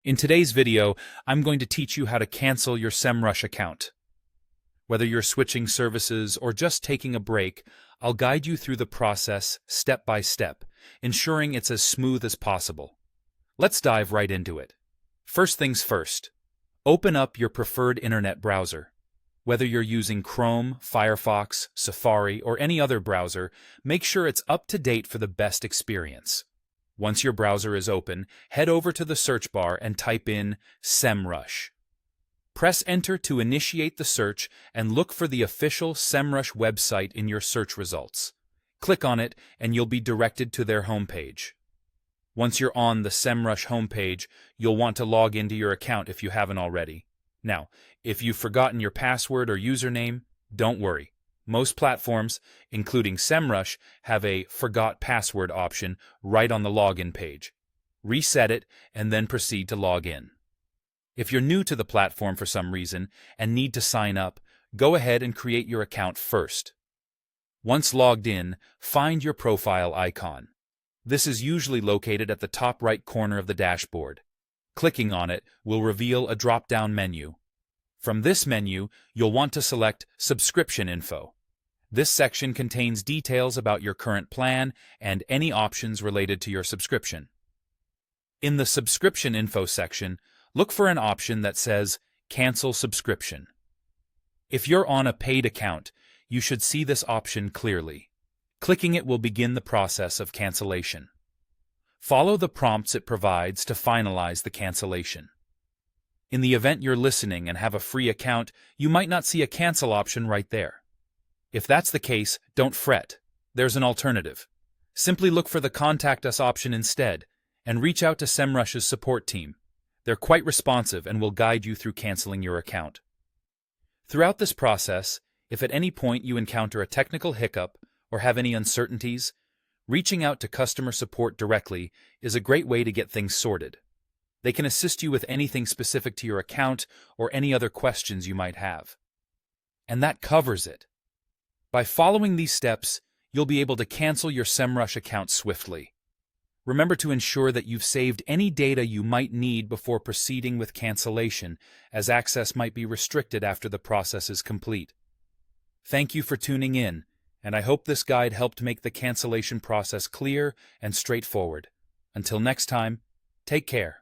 In today's video, I'm going to teach you how to cancel your Semrush account. Whether you're switching services or just taking a break, I'll guide you through the process step by step, ensuring it's as smooth as possible. Let's dive right into it. First things first, open up your preferred internet browser. Whether you're using Chrome, Firefox, Safari, or any other browser, make sure it's up to date for the best experience. Once your browser is open, head over to the search bar and type in Semrush. Press Enter to initiate the search and look for the official Semrush website in your search results. Click on it and you'll be directed to their homepage. Once you're on the Semrush homepage, you'll want to log into your account if you haven't already. Now, if you've forgotten your password or username, don't worry. Most platforms, including Semrush, have a Forgot Password option right on the login page. Reset it and then proceed to log in. If you're new to the platform for some reason and need to sign up, go ahead and create your account first. Once logged in, find your profile icon. This is usually located at the top right corner of the dashboard. Clicking on it will reveal a drop-down menu. From this menu, you'll want to select Subscription Info. This section contains details about your current plan and any options related to your subscription. In the Subscription Info section, look for an option that says Cancel Subscription. If you're on a paid account, you should see this option clearly. Clicking it will begin the process of cancellation. Follow the prompts it provides to finalize the cancellation. In the event you're listening and have a free account, you might not see a cancel option right there. If that's the case, don't fret. There's an alternative. Simply look for the Contact Us option instead, and reach out to Semrush's support team. They're quite responsive and will guide you through canceling your account. Throughout this process, if at any point you encounter a technical hiccup or have any uncertainties, reaching out to customer support directly is a great way to get things sorted. They can assist you with anything specific to your account or any other questions you might have. And that covers it. By following these steps, you'll be able to cancel your Semrush account swiftly. Remember to ensure that you've saved any data you might need before proceeding with cancellation, as access might be restricted after the process is complete. Thank you for tuning in, and I hope this guide helped make the cancellation process clear and straightforward. Until next time, take care.